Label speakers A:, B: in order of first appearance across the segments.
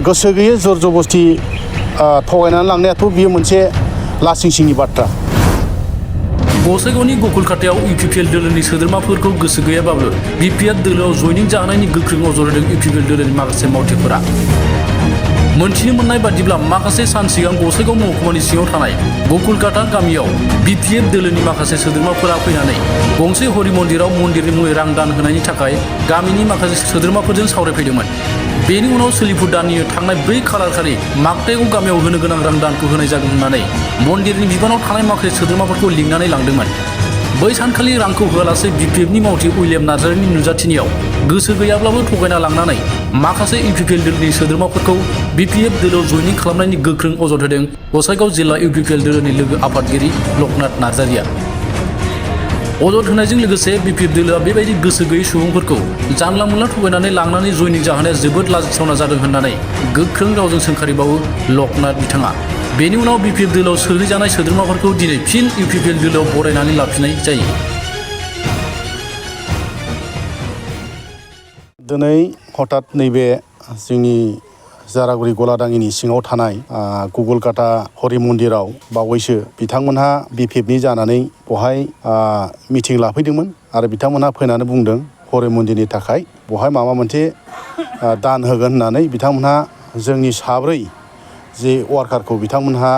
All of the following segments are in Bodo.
A: गोसो गैयै जर जबस्ति थगायनानै लांनायाथ' बियो मोनसे लासिंसिंनि बाथ्रा।
B: गसाइगावनि गकुलकाटायाव इउपिपिएल दोलोनि सोद्रोमाफोरखौ गोसो गैयाबाबो बिपिएफ दोलोआव जयनिं जाहोनायनि गोख्रों अजद होदों इउपिपिएल दोलोनि माखासे मावथिफोरा। मोनथिनो मोननाय बादिब्ला माखासे सान सिगां गसाइगाव महकुमानि सिङाव थानाय गकुलकाटा गामियाव बिपिएफ दोलोनि माखासे सोद्रोमाफोरा फैनानै गंसे हरि मन्दिराव मन्दिरनि मुङै रां दान होनायनि थाखाय गामिनि माखासे सोद्रोमाफोरजों सावरायफैदोंमोन। बेनि उनाव सोलिफु दाननि थांनाय 4 खालारखालि मागथायाव गामियाव होनो गोनां रां दानखौ होनाय जागोन होननानै मन्दिरनि बिबानाव थानाय माखासे सोद्रोमाफोरखौ लिंनानै लांदोंमोन। बै सानखालि रांखौ होआलासे बिपिएफनि मावथि उइलियाम नार्जारिनि नुजाथिनायाव गोसो गैयाब्लाबो थगायना लांनानै माखासे इउपिपिएल दोलोनि सोद्रोमाफोरखौ बिपिएफ दोलोआव जयनिं खालामनायनि गोख्रों अजद होदों गसाइगाव जिल्ला इउपिपिएल दोलोनि लोगो आफादगिरि लकनाथ नार्जारिया। अजद होनायजों लोगोसे बिपिएफ दोलोआ बेबायदि गोसो गैयै सुबुंफोरखौ जानला मोनला थगायनानै लांनानै जयनिं जाहोनाया जोबोद लाजिथावना जादों होननानै गोख्रों रावजों सोंखारिबावो लकनाथ बिथाङा। बेनि उनाव बिपिएफ दोलोआव सोहैजानाय सोद्रोमाफोरखौ दिनै फिन इउपिपिएल दोलोआव बरायनानै लाफिननाय जायो।
A: दिनै हठात नैबे जोंनि जारागुरि गलादाङिनि सिङाव थानाय गकुलकाटा हरि मन्दिराव बावैसो बिथांमोनहा बिपिएफनि जानानै बहाय मिटिं लाफैदोंमोन आरो बिथांमोनहा फैनानै बुंदों हरि मन्दिरनि थाखाय बहाय माबा मोनसे दान होगोन होननानै बिथांमोनहा जोंनि 4 जे वार्कारखौ बिथांमोनहा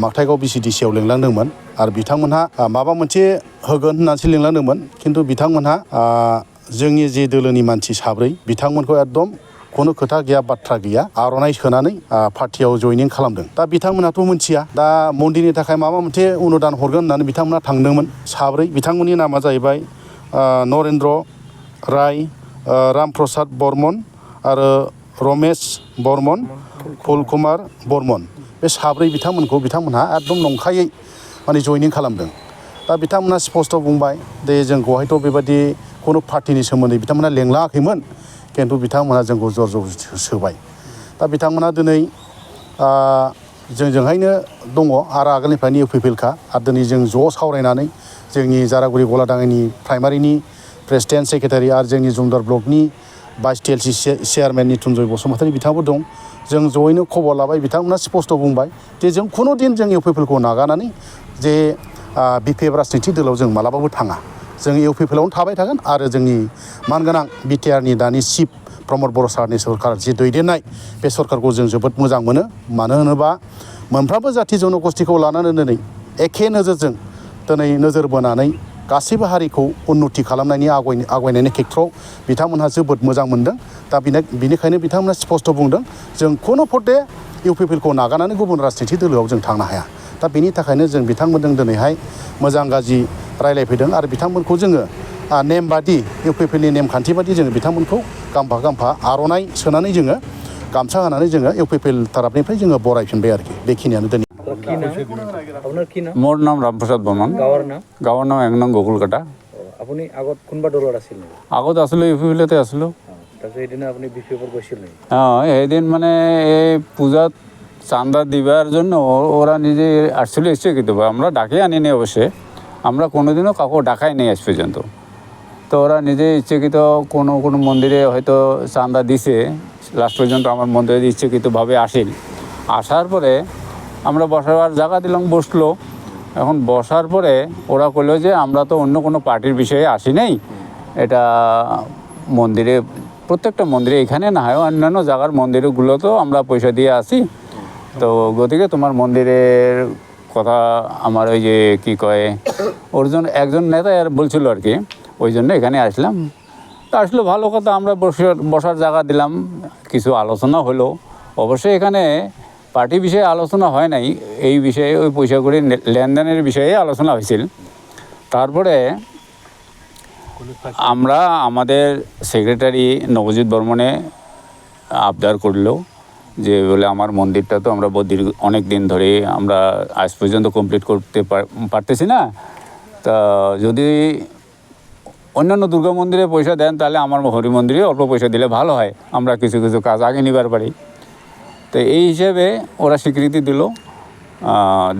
A: मागथाइगाव बिसिडिसिआव लिंलांदोंमोन आरो बिथांमोनहा माबा मोनसे होगोन होननानैसो लिंलांदोंमोन। खिन्थु बिथांमोनहा जोंनि जे दोलोनि मानसि 4 बिथांमोनखौ एकदम खुनु खोथा गैया बाथ्रा गैया आर'नाइ सोनानै पार्टियाव जयनिं खालामदों। दा बिथांमोनाथ' मोनथिया दा मन्दिरनि थाखाय माबा मोनसे अनुदान हरगोन होननानै बिथांमोना थांदोंमोन 4। बिथांमोननि नामा जाहैबाय नरेन्द्र राय, राम प्रसाद बर्मन आरो रमेश बर्मन, फुलकुमार बर्मन। बे 4 बिथांमोनहा एकदम नंखायै माने जयनिं खालामदों। दा बिथांमोना स्पष्ट बुंबाय दे जोंखौहायथ' बेबायदि खुनु पार्टिनि सोमोन्दै बिथांमोना लेंलाङाखैमोन, खिन्थु बिथांमोना जोंखौ जर जबस्ति सोबाय। दा बिथांमोना दिनै जोंजोंहायनो दङ आरो आगोलनिफ्रायनो इउपिपिएलखा आरो दिनै जों ज' सावरायनानै जोंनि जारागुरि गलादाङिनि प्राइमारिनि प्रेसिडेन्ट सेक्रेटारि आरो जोंनि जुमदार ब्लकनि भाइस टिएलसि चेयारमेन निथुनजय बसुमतारी बिथाङाबो दं। जों जयैनो खबर लाबाय। बिथांमोना स्पष्ट बुंबाय जे जों खुनु दिन जों इउपिपिएलखौ नागारनानै जे बिपिएफ राजनिथि दोलोआव जों मालाबाबो थाङा। जों इउपिपिएलावनो थाबाय थागोन आरो जोंनि मानगोनां बिटिआरनि दानि चिफ प्रमद बर' सारनि सरकार जि दैदेननाय बे सरकारखौ जों जोबोद मोजां मोनो। मानो होनोबा मोनफ्रोमबो जाथि जनगोष्ठीखौ लानानै दिनै एखे नोजोरजों दिनै नोजोर बोनानै गासैबो हारिखौ उन्नति खालामनायनि आवगायनायनि खेथ्रआव बिथांमोनहा जोबोद मोजां मोनदों। दा बिनिखायनो बिथांमोना स्पष्ट बुंदों जों खुनु फटे इउपिपिएलखौ नागारनानै गुबुन राजनिथि दोलोआव जों थांनो हाया। दा बेनि थाखायनो जों बिथांमोनजों दिनैहाय मोजां गाज्रि रायलायफैदों आरो बिथांमोनखौ जोङो नेम बादि इउपिपिएलनि नेमखान्थि बादि जोङो बिथांमोनखौ गांफा आर'नाइ सोनानै जोङो गामसा होनानै जोङो इउपिपिएल तरफनिफ्राय जोङो बरायफिनबाय आरोखि। बेखिनियानो दिनै।
C: মোৰ নাম ৰামপ্ৰসাদ বৰ্মন। গাঁৱৰ নাম 1 নং গকুলকাটা।
D: আপুনি আগত কোনবা দলত আছিল নেকি?
C: আগত আছিলোঁ ইউপিপিএলতে আছিলোঁ।
D: তাৰপিছত সেইদিনা আপুনি বিপিএফত গৈছিল নেকি?
C: সেইদিন মানে এই পূজাত চান্দা দিবার জন্য ওরা নিজে আসছিল এসছে, কিন্তু আমরা ডাকে আনিনি অবশ্যই। আমরা কোনোদিনও কাউকে ডাকাই নেই আজ পর্যন্ত। তো ওরা নিজে ইচ্ছাকৃত কোনো মন্দিরে হয়তো চান্দা দিছে, লাস্ট পর্যন্ত আমার মন্দিরে ইচ্ছাকৃতভাবে আসেন। আসার পরে আমরা বসার জায়গা দিলাম, বসলো। এখন বসার পরে ওরা বললো যে আমরা তো অন্য কোনো পার্টির বিষয়ে আসি নাই, এটা মন্দিরে প্রত্যেকটা মন্দিরে এখানে না হয় অন্যান্য জায়গার মন্দিরগুলোতেও আমরা পয়সা দিয়ে আসি। তো গতিকে তোমার মন্দিরের কথা আমার ওই যে কী কয় একজন নেতা বলছিল আর কি, ওই জন্য এখানে আসলাম। তো আসলে ভালো কথা, আমরা বসার জায়গা দিলাম, কিছু আলোচনা হলো। অবশ্যই এখানে পার্টি বিষয়ে আলোচনা হয় নাই, এই বিষয়ে ওই পয়সা করে লেনদেনের বিষয়ে আলোচনা হয়েছিল। তারপরে আমরা আমাদের সেক্রেটারি নবজিৎ বর্মনে আবদার করলো যে বলে আমার মন্দিরটা তো আমরা অনেক দিন ধরে আমরা আজ পর্যন্ত কমপ্লিট করতে পারতেছি না, তা যদি অন্যান্য দুর্গা মন্দিরে পয়সা দেন তাহলে আমার হরি মন্দিরে অল্প পয়সা দিলে ভালো হয়, আমরা কিছু কাজ আগে নিবার পারি। তো এই হিসেবে ওরা স্বীকৃতি দিল।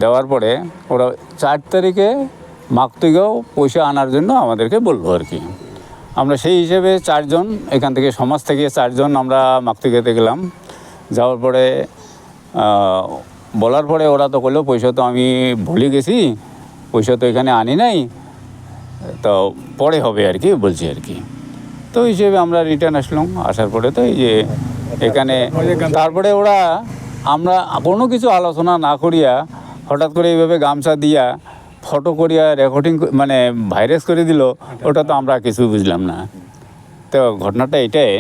C: দেওয়ার পরে ওরা 4 তারিখে মাগতুগাঁও পয়সা আনার জন্য আমাদেরকে বললো আর কি। আমরা সেই হিসেবে 4 জন এখান থেকে সমাজ থেকে 4 জন আমরা মাগতুগাঁওতে গেলাম। যাওয়ার পরে বলার পরে ওরা তো বললো পয়সা তো আমি ভুলে গেছি, পয়সা তো এখানে আনি নাই, তো পরে হবে আর কি বলছি আর কি। তো হিসেবে আমরা রিটার্ন আসলাম, আসার পরে তো এই যে এখানে তারপরে ওরা আমরা কোনো কিছু আলোচনা না করিয়া হঠাৎ করে এইভাবে গামছা দিয়া ফটো করিয়া রেকর্ডিং মানে ভাইরাস করে দিল, ওটা তো আমরা কিছু বুঝলাম না। তো ঘটনাটা এটাই,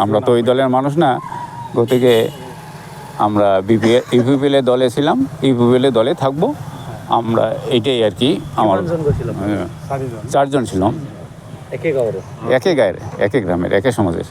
C: আমরা তো ওই দলের মানুষ না, গতিকে আমরা ইউপিপিএল দলে ছিলাম, ইউপিপিএল দলে থাকবো আমরা, এইটাই আর কি। আমার
D: কতজন গেছিলাম?
C: 4 জন ছিলাম,
D: একে গাঁওয়ের?
C: একই গায়ের, একই গ্রামের, একই সমাজের।